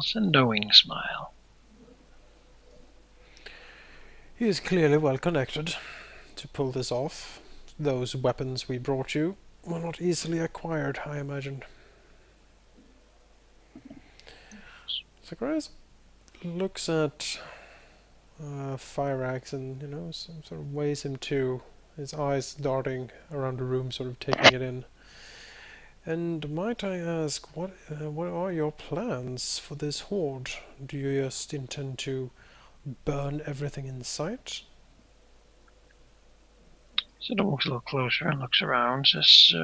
smiles, a knowing smile. He is clearly well connected to pull this off. Those weapons we brought you were not easily acquired, I imagine. Zacharias looks at Fireaxe and, some sort of weighs him too, his eyes darting around the room, sort of taking it in. And might I ask, what are your plans for this horde? Do you just intend to burn everything in sight? Sort of walks a little closer and looks around, says,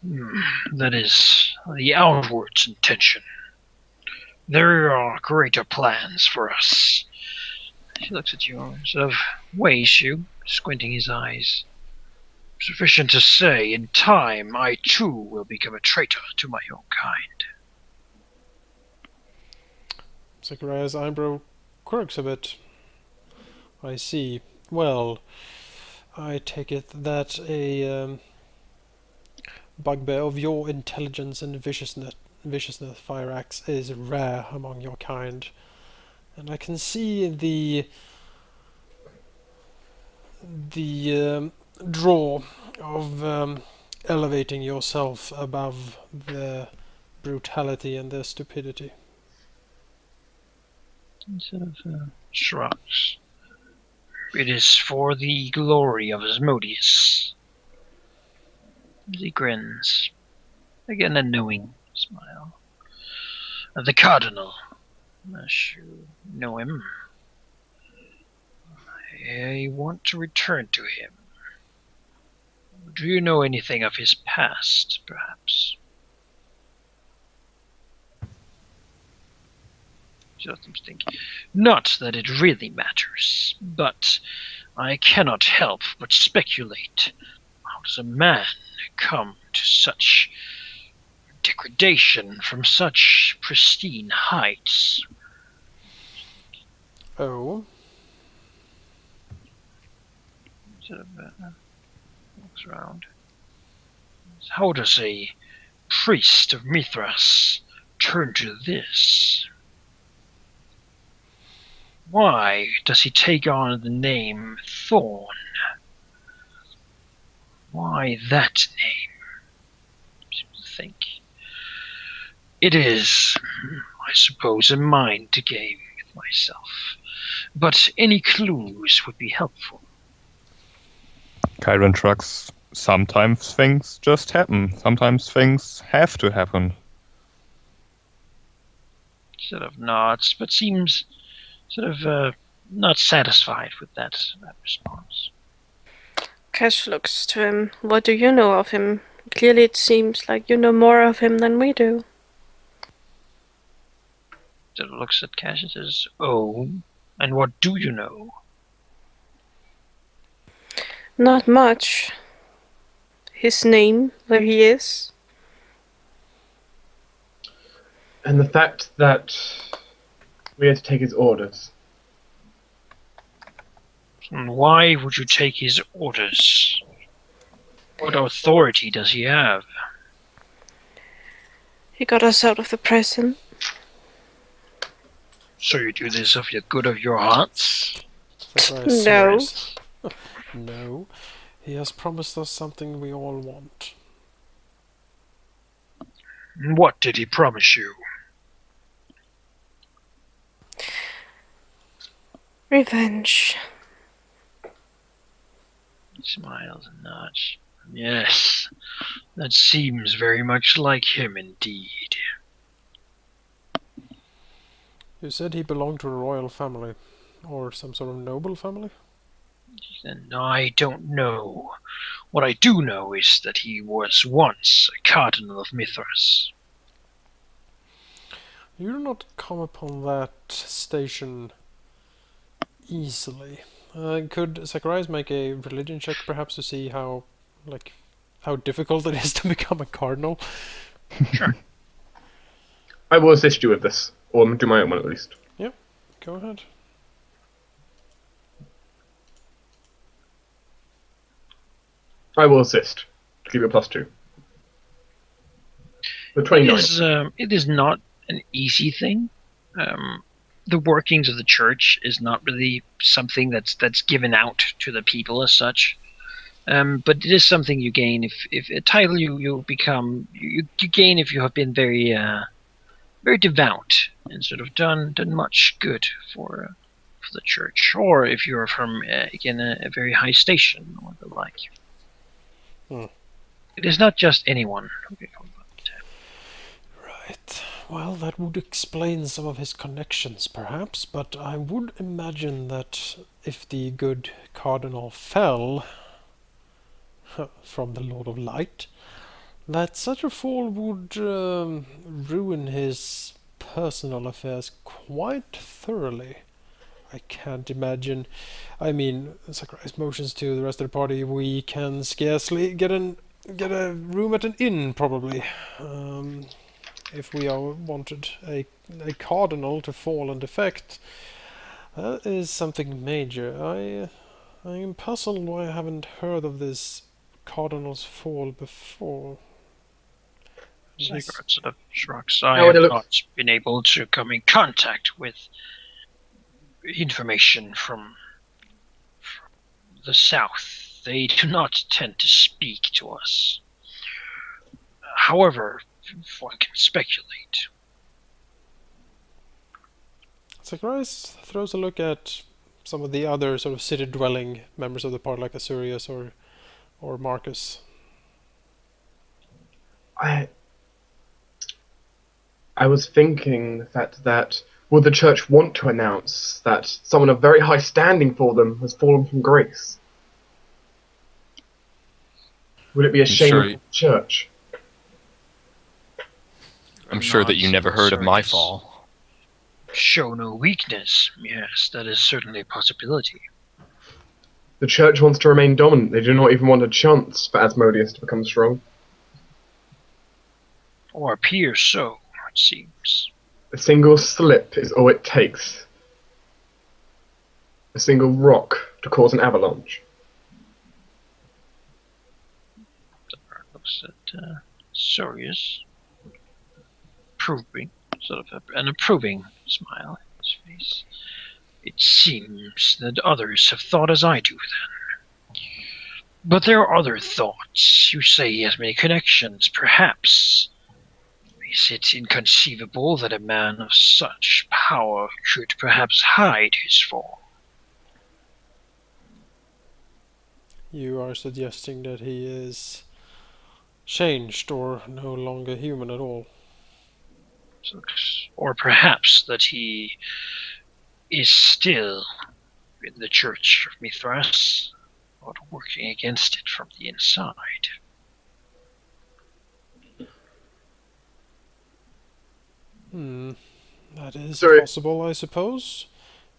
that is the outwards intention. There are greater plans for us. He looks at you, sort of weighs you, squinting his eyes. Sufficient to say, in time, I too will become a traitor to my own kind. Zacharias' eyebrow quirks a bit. I see. Well, I take it that a bugbear of your intelligence and viciousness, Fireaxe, is rare among your kind. And I can see the draw of elevating yourself above the brutality and the stupidity. He sort of shrugs. It is for the glory of Asmodeus. He grins. Again a knowing smile. The Cardinal, as you know him. I want to return to him. Do you know anything of his past, perhaps? She lets him think. Not that it really matters, but I cannot help but speculate. How does a man come to such degradation from such pristine heights? Oh? Sort of looks around. How does a priest of Mithras turn to this? Why does he take on the name Thorn? Why that name? I think. It is, I suppose, a mind game with myself. But any clues would be helpful. Kyron shrugs. Sometimes things just happen. Sometimes things have to happen. Sort of nods, but seems sort of not satisfied with that response. Cash looks to him. What do you know of him? Clearly it seems like you know more of him than we do. Sort of looks at Cash and says, "Oh, and what do you know?" Not much. His name, where he is. And the fact that we had to take his orders. And why would you take his orders? What authority does he have? He got us out of the prison. So you do this of the good of your hearts? No. No. He has promised us something we all want. What did he promise you? Revenge. He smiles and nods. Yes, that seems very much like him indeed. You said he belonged to a royal family, or some sort of noble family? And I don't know. What I do know is that he was once a cardinal of Mithras. You do not come upon that station easily. Could Zacharias make a religion check, perhaps, to see how difficult it is to become a cardinal? Sure. I will assist you with this, or do my own one at least. Yep, go ahead. I will assist. To give you a +2. The 29. It is not an easy thing. The workings of the church is not really something that's given out to the people as such. But it is something you gain if a title you become you gain if you have been very very devout and sort of done much good for the church, or if you're from again a very high station or the like. It is not just anyone who can call that. Right. Well, that would explain some of his connections, perhaps, but I would imagine that if the good cardinal fell from the Lord of Light, that such a fall would ruin his personal affairs quite thoroughly. I can't imagine. I mean, Sakurai's motions to the rest of the party, we can scarcely get a room at an inn, probably. If we wanted a cardinal to fall and defect, that is something major. I am puzzled why I haven't heard of this cardinal's fall before. Sigurd sort of shrugs. I How would have it look? not been able to come in contact with information from the south. They do not tend to speak to us. However, one can speculate. Sakurai throws a look at some of the other sort of city-dwelling members of the party, like Asurius or Marcus. I was thinking the fact that would the church want to announce that someone of very high standing for them has fallen from grace? Would it be a shame sure for the church? I'm sure that you never heard of my fall. Show no weakness. Yes, that is certainly a possibility. The church wants to remain dominant. They do not even want a chance for Asmodeus to become strong. Or appear so, it seems. A single slip is all it takes. A single rock to cause an avalanche. Looks at Sorius, an approving smile in his face. It seems that others have thought as I do then. But there are other thoughts. You say he has many connections. Perhaps is it inconceivable that a man of such power could perhaps hide his fall? You are suggesting that he is changed or no longer human at all. Or perhaps that he is still in the Church of Mithras, but working against it from the inside. That is Sorry. possible, I suppose.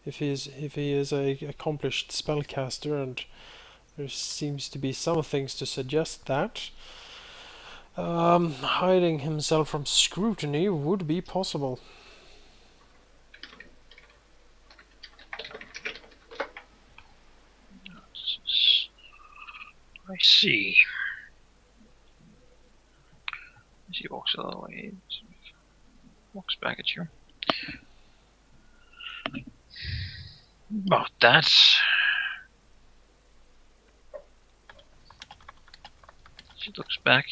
If he is a accomplished spellcaster, and there seems to be some things to suggest that hiding himself from scrutiny would be possible. I see. As he walks a little way, walks back at you. About that. She looks back.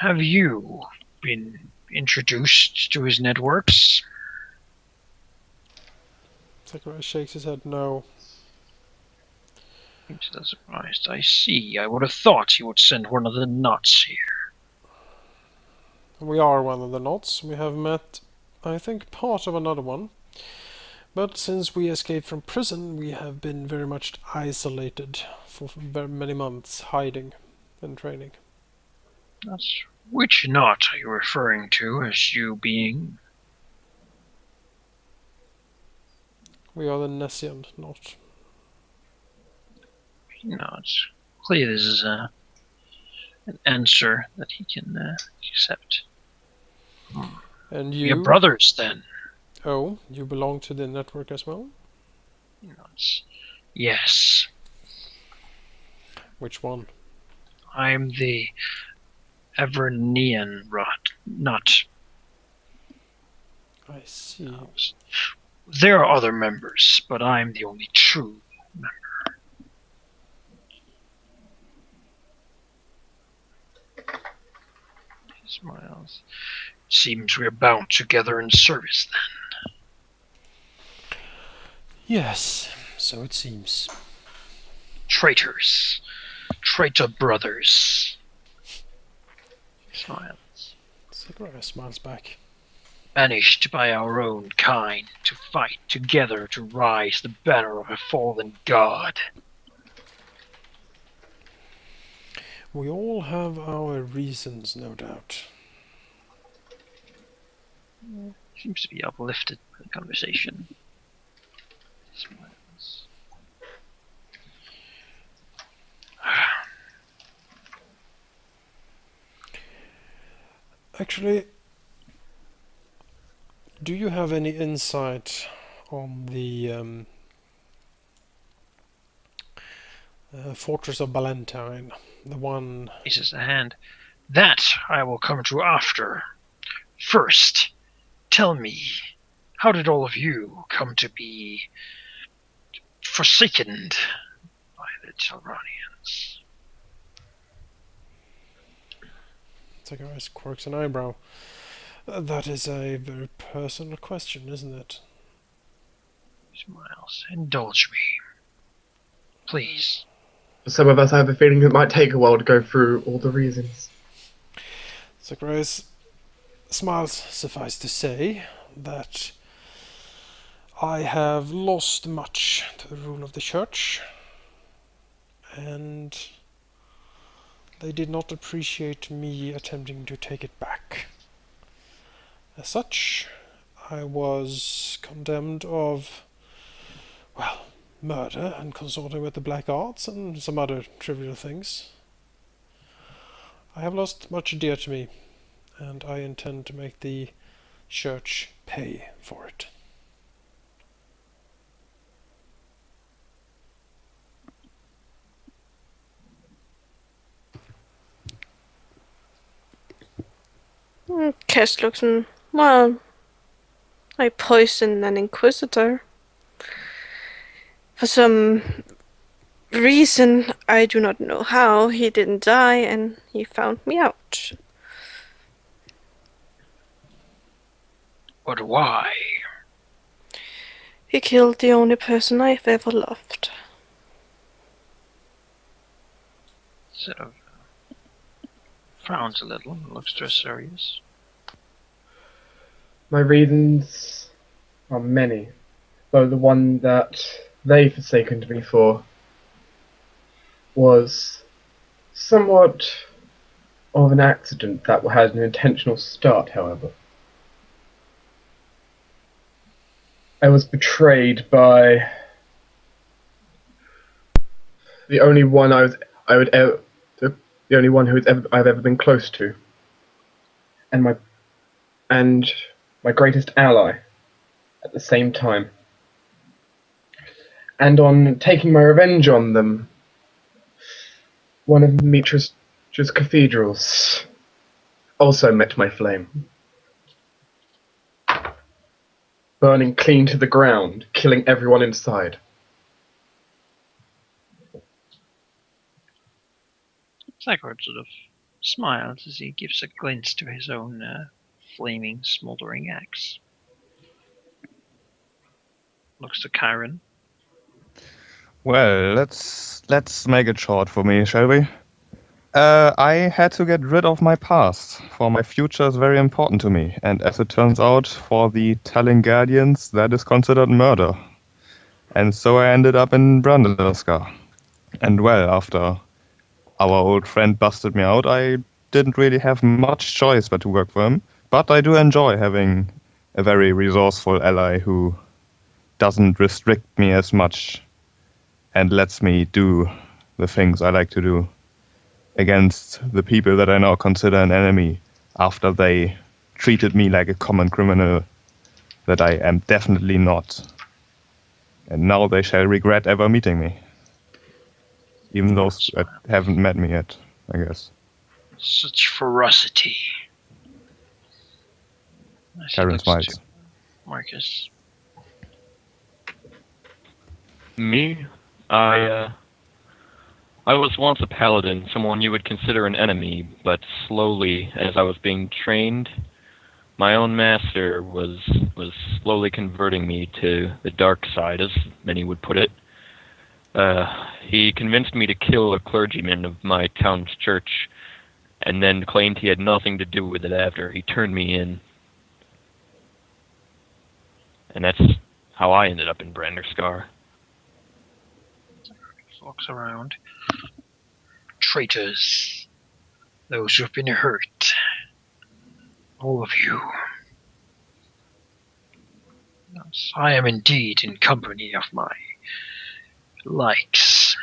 Have you been introduced to his networks? Sakurai shakes his head no. Seems a little surprised. I see. I would have thought he would send one of the nuts here. We are one of the knots. We have met, I think, part of another one. But since we escaped from prison, we have been very much isolated for very many months, hiding and training. That's which knot are you referring to as you being? We are the Nessian knot. Nods. Clearly this is an answer that he can accept. And you? You're brothers then? Oh, you belong to the network as well? He nods. Yes. Which one? I'm the Evernean rot, not. I see. There are other members, but I'm the only true member. He smiles. Seems we're bound together in service then. Yes, so it seems. Traitors. Traitor brothers. He smiles. Zacharias smiles back. Banished by our own kind to fight together to rise the banner of a fallen god. We all have our reasons, no doubt. Seems to be uplifted by the conversation. Smiles. Actually, do you have any insight on the Fortress of Ballantine? The one... Raises a hand. That I will come to after. First, tell me, how did all of you come to be forsaken by the Telranians? Zacharias quirks an eyebrow. That is a very personal question, isn't it? Smiles. Indulge me. Please. For some of us, I have a feeling it might take a while to go through all the reasons. Zacharias smiles. Suffice to say that I have lost much to the rule of the church, and they did not appreciate me attempting to take it back. As such, I was condemned of, well, murder and consorting with the black arts and some other trivial things. I have lost much dear to me, and I intend to make the church pay for it. Cash looks and, well, I poisoned an inquisitor. For some reason, I do not know how, he didn't die and he found me out. But why? He killed the only person I've ever loved. Sort of frowns a little and looks to us serious. My reasons are many, though the one that they forsaken me for was somewhat of an accident that had an intentional start, however. I was betrayed by the only one the only one I've ever been close to, and my greatest ally at the same time. And on taking my revenge on them, one of Mitra's cathedrals also met my flame, burning clean to the ground, killing everyone inside. Zacharias sort of smiles as he gives a glance to his own flaming, smouldering axe. Looks to Chiron. Well, let's make it short for me, shall we? I had to get rid of my past, for my future is very important to me, and as it turns out, for the Talon Guardians, that is considered murder. And so I ended up in Brandelska. And well, after our old friend busted me out, I didn't really have much choice but to work for him, but I do enjoy having a very resourceful ally who doesn't restrict me as much and lets me do the things I like to do against the people that I now consider an enemy after they treated me like a common criminal that I am definitely not. And now they shall regret ever meeting me. Even those that haven't met me yet, I guess. Such ferocity. As he Karen looks smiles. to Marcus. Me? I was once a paladin, someone you would consider an enemy, but slowly, as I was being trained, my own master was slowly converting me to the dark side, as many would put it. He convinced me to kill a clergyman of my town's church, and then claimed he had nothing to do with it after he turned me in. And that's how I ended up in Branderscar. Looks around. Traitors. Those who have been hurt. All of you. Yes, I am indeed in company of my likes.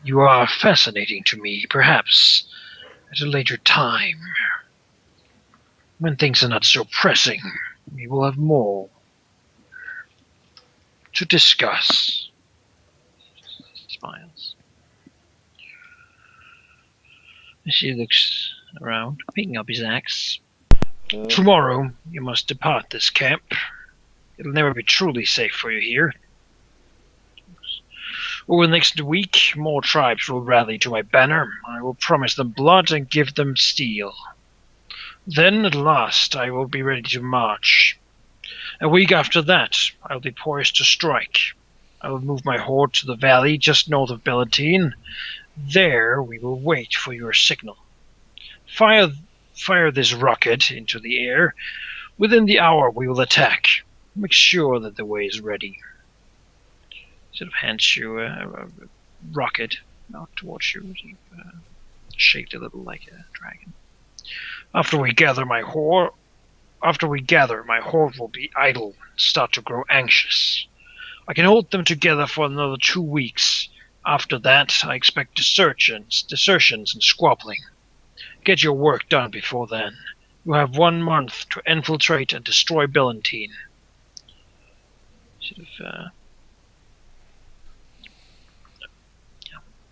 You are fascinating to me, perhaps at a later time. When things are not so pressing, we will have more to discuss. Smiles. She looks around, picking up his axe. Tomorrow, you must depart this camp. It'll never be truly safe for you here. Over the next week, more tribes will rally to my banner. I will promise them blood and give them steel. Then, at last, I will be ready to march. A week after that, I will be poised to strike. I will move my horde to the valley just north of Bellantine. There, we will wait for your signal. Fire this rocket into the air. Within the hour, we will attack. Make sure that the way is ready. Sort of hands you a rocket out towards you, sort of, shaped a little like a dragon. After we gather, my horde will be idle and start to grow anxious. I can hold them together for another 2 weeks. After that, I expect desertions and squabbling. Get your work done before then. You have 1 month to infiltrate and destroy Bellantine. Sort of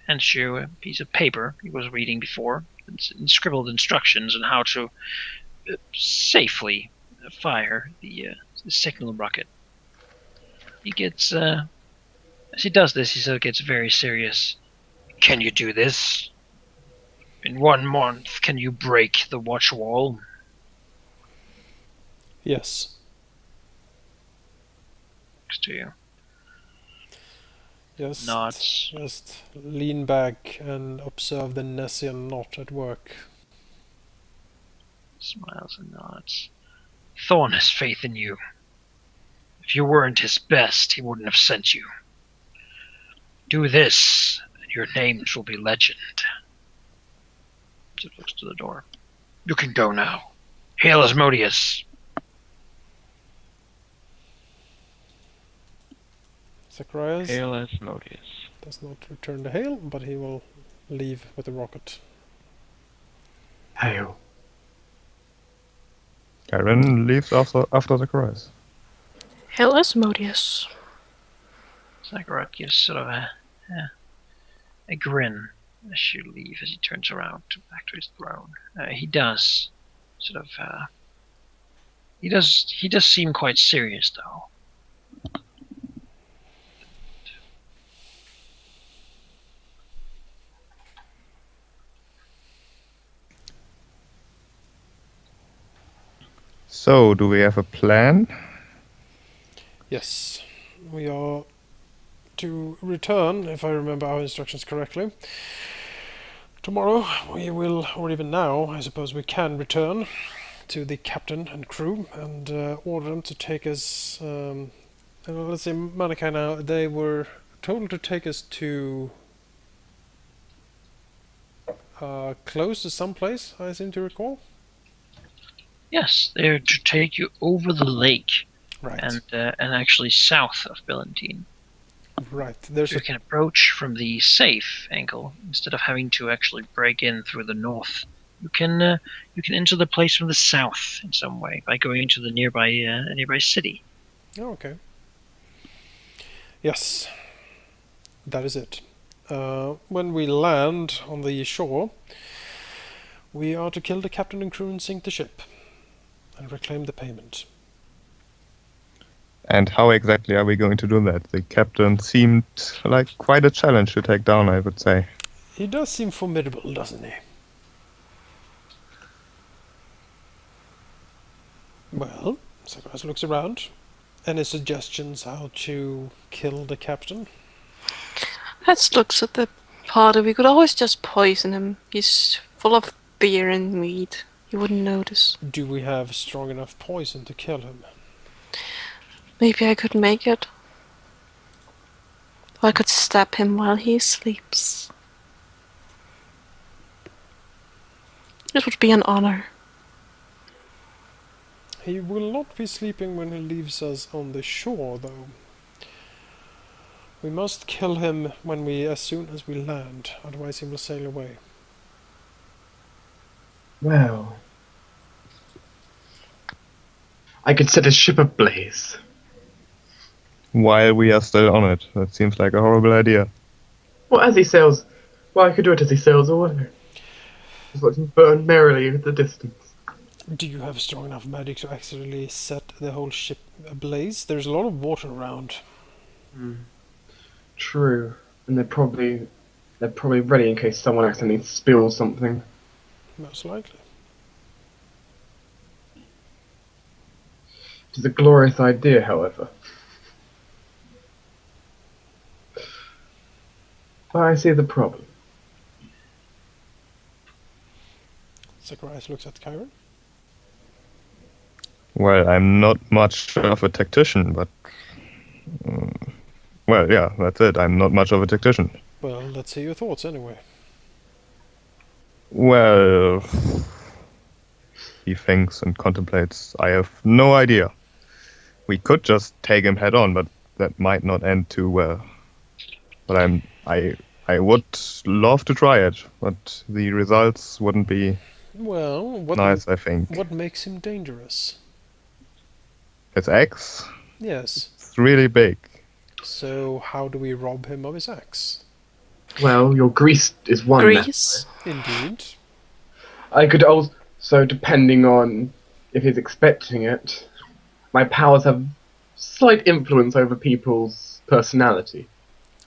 hands you a piece of paper he was reading before, and scribbled instructions on how to safely fire the signal rocket. He gets, as he does this, he sort of gets very serious. Can you do this? In 1 month, can you break the watch wall? Yes. Next to you. Just, Nods. just lean back and observe the Nessian knot at work. Smiles and nods. Thorn has faith in you. If you weren't his best, he wouldn't have sent you. Do this, and your names will be legend. It looks to the door. You can go now. Hail Asmodeus. Zacharias Hail Asmodeus. does not return the hail, but he will leave with the rocket. Hail. Karen leaves after the chorus. Hail Asmodeus. Zacharias gives sort of a grin as you leave, as he turns around back to his throne. He does sort of he does seem quite serious though. So, do we have a plan? Yes, we are to return, if I remember our instructions correctly. Tomorrow we will, or even now, I suppose we can return to the captain and crew and order them to take us, let's say Malachi now, they were told to take us to close to some place, I seem to recall. Yes, they're to take you over the lake, Right. and actually south of Bellantine. Right. There's You can approach from the safe angle instead of having to actually break in through the north. You can enter the place from the south in some way by going into the nearby city. Oh, okay. Yes. That is it. When we land on the shore, we are to kill the captain and crew and sink the ship, and reclaim the payment. And how exactly are we going to do that? The captain seemed like quite a challenge to take down, I would say. He does seem formidable, doesn't he? Well, Zacharias looks around. Any suggestions how to kill the captain? Let's look at the party. We could always just poison him. He's full of beer and meat. You wouldn't notice. Do we have strong enough poison to kill him? Maybe I could make it. Or I could stab him while he sleeps. It would be an honor. He will not be sleeping when he leaves us on the shore, though. We must kill him as soon as we land, otherwise he will sail away. Well, I could set a ship ablaze. While we are still on it. That seems like a horrible idea. Well, as he sails, I could do it as he sails away. Just watch him burn merrily in the distance. Do you have strong enough magic to actually set the whole ship ablaze? There's a lot of water around. True, and they're probably ready in case someone accidentally spills something. Most likely. It is a glorious idea, however. But I see the problem. Zacharias looks at Chiron. Well, I'm not much of a tactician, but... well, yeah, that's it. I'm not much of a tactician. Well, let's hear your thoughts anyway. Well... He thinks and contemplates. I have no idea. We could just take him head on, but that might not end too well. But I would love to try it, but the results wouldn't be Well, nice, I think. What makes him dangerous? His axe? Yes. It's really big. So how do we rob him of his axe? Well, your grease is one. Grease? Indeed. I could also, depending on if he's expecting it, my powers have slight influence over people's personality.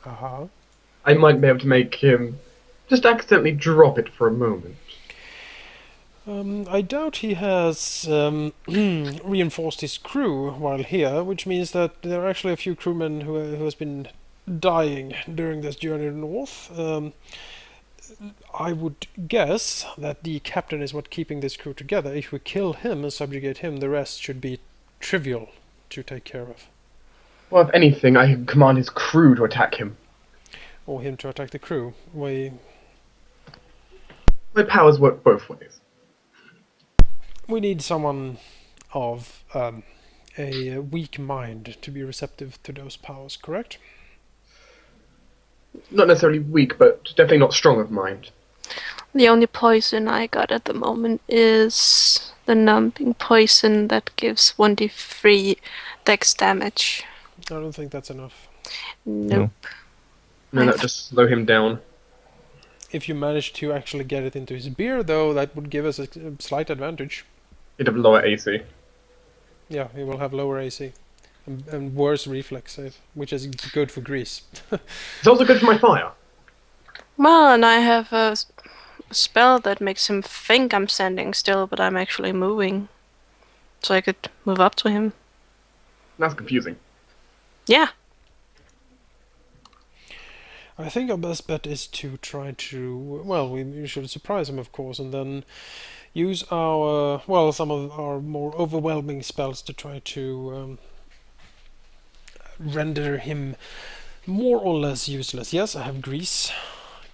Uh-huh. I might be able to make him just accidentally drop it for a moment. I doubt he has reinforced his crew while here, which means that there are actually a few crewmen who has been dying during this journey north. I would guess that the captain is what keeping this crew together. If we kill him and subjugate him, the rest should be trivial to take care of. Well, if anything, I can command his crew to attack him. Or him to attack the crew. My powers work both ways. We need someone of a weak mind to be receptive to those powers, correct? Not necessarily weak, but definitely not strong of mind. The only poison I got at the moment is the numbing poison that gives 1d3 dex damage. I don't think that's enough. Nope. No, that just slow him down. If you manage to actually get it into his beer, though, that would give us a slight advantage. He'd have lower AC. Yeah, he will have lower AC. And worse reflex save, which is good for grease. It's also good for my fire. Well, and I have a spell that makes him think I'm standing still, but I'm actually moving. So I could move up to him. That's confusing. Yeah. I think our best bet is to try to... Well, we should surprise him, of course, and then use our... well, some of our more overwhelming spells to try to render him more or less useless. Yes, I have grease.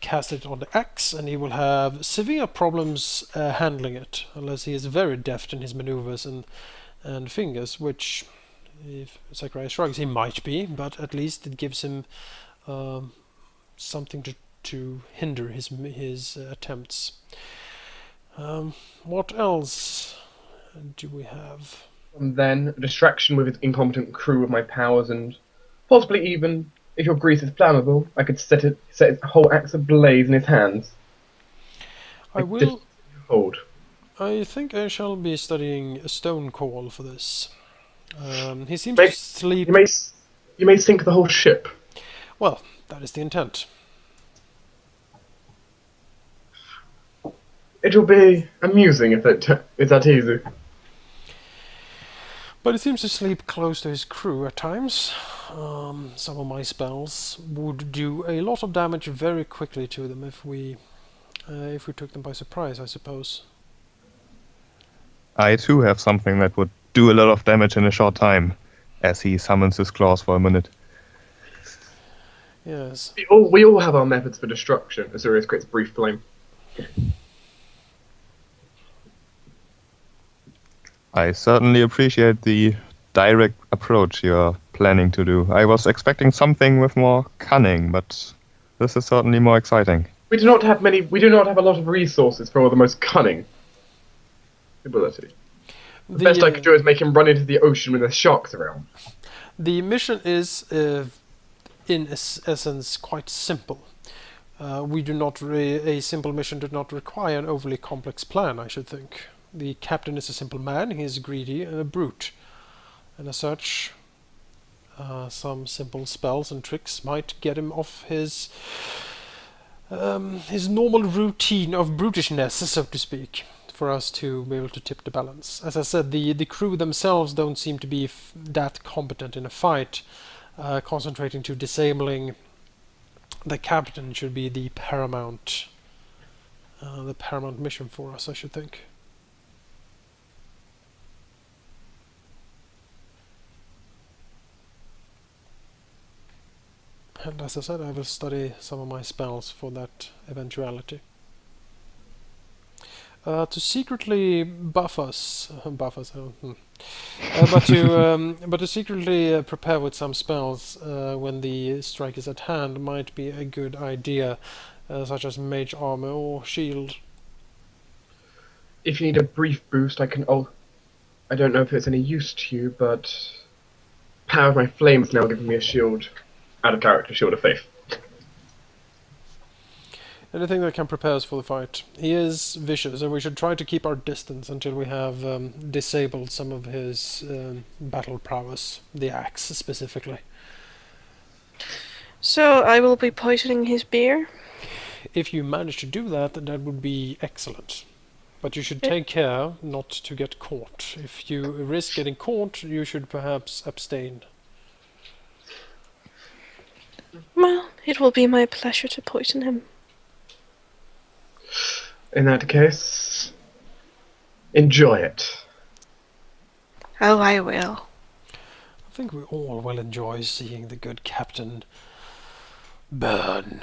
Cast it on the axe, and he will have severe problems handling it, unless he is very deft in his maneuvers and fingers, which, if Zacharias shrugs, he might be, but at least it gives him something to hinder his attempts. What else do we have? And then a distraction with his incompetent crew of my powers, and possibly even if your grease is flammable, I could set its whole axe ablaze in his hands. I will. Hold. I think I shall be studying a stone call for this. He seems to sleep. You may sink the whole ship. Well, that is the intent. It will be amusing if it's that easy. But he seems to sleep close to his crew at times. Some of my spells would do a lot of damage very quickly to them if we took them by surprise, I suppose. I too have something that would do a lot of damage in a short time, as he summons his claws for a minute. Yes. We all have our methods for destruction. Azurius creates brief flame. I certainly appreciate the direct approach you're planning to do. I was expecting something with more cunning, but this is certainly more exciting. We do not have a lot of resources for the most cunning ability. The best I could do is make him run into the ocean when there's sharks around. The mission is, in essence, quite simple. A simple mission does not require an overly complex plan, I should think. The captain is a simple man, he is greedy and a brute. And as such, some simple spells and tricks might get him off his normal routine of brutishness, so to speak, for us to be able to tip the balance. As I said, the crew themselves don't seem to be that competent in a fight. Concentrating to disabling the captain should be the paramount mission for us, I should think. And as I said, I will study some of my spells for that eventuality. To secretly buff us, but to secretly prepare with some spells when the strike is at hand might be a good idea, such as mage armor or shield. If you need a brief boost, I can. Oh, I don't know if it's any use to you, but Power of My Flame is now giving me a shield. Out of character, shield of faith. Anything that can prepare us for the fight. He is vicious, and we should try to keep our distance until we have disabled some of his battle prowess, the axe specifically. So I will be poisoning his beer? If you manage to do that, that would be excellent. But you should take care not to get caught. If you risk getting caught, you should perhaps abstain. Well, it will be my pleasure to poison him. In that case, enjoy it. Oh, I will. I think we all will enjoy seeing the good captain burn.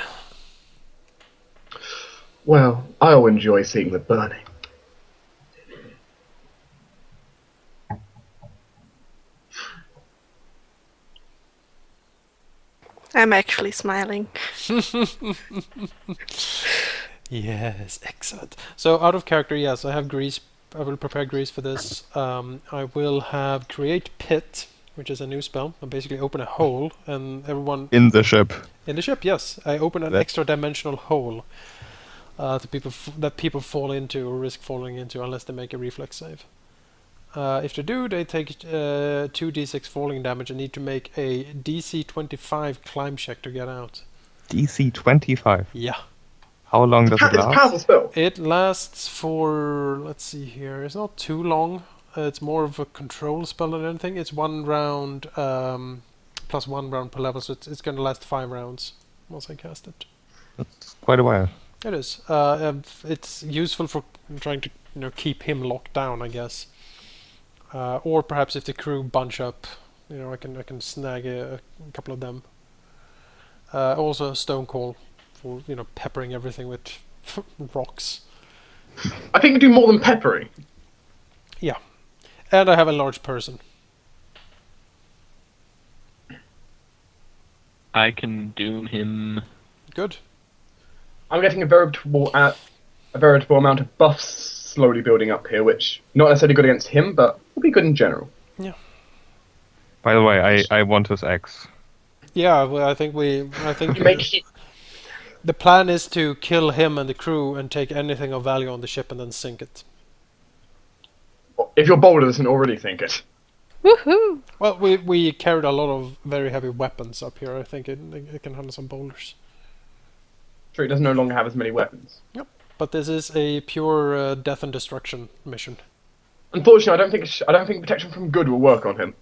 Well, I'll enjoy seeing the burning. I'm actually smiling. Yes, excellent. So out of character, yes, I have grease. I will prepare grease for this. I will have create pit, which is a new spell. I basically open a hole, and everyone In the ship. in the ship. Yes, I open an extra dimensional hole to people fall into or risk falling into unless they make a reflex save. If they do, they take 2d6 falling damage and need to make a DC 25 climb check to get out. DC 25. Yeah. How long does it It's a last? powerful spell. It lasts for, let's see here, it's not too long. It's more of a control spell than anything. It's 1 round plus 1 round per level, so it's going to last 5 rounds once I cast it. That's quite a while. It is. It's useful for trying to keep him locked down, I guess. Or perhaps if the crew bunch up, I can snag a couple of them. Also a stone call for peppering everything with rocks. I think you do more than peppering. Yeah, and I have a large person. I can doom him. Good. I'm getting a veritable amount of buffs slowly building up here, which not necessarily good against him, but will be good in general. Yeah. By the way, I want his axe. Yeah, well, I think You make it. the plan is to kill him and the crew and take anything of value on the ship and then sink it. If your boulder doesn't already think it. Woohoo! Well, we carried a lot of very heavy weapons up here. I think it can handle some boulders. Sure, it does no longer have as many weapons. But this is a pure death and destruction mission. Unfortunately, I don't think protection from good will work on him.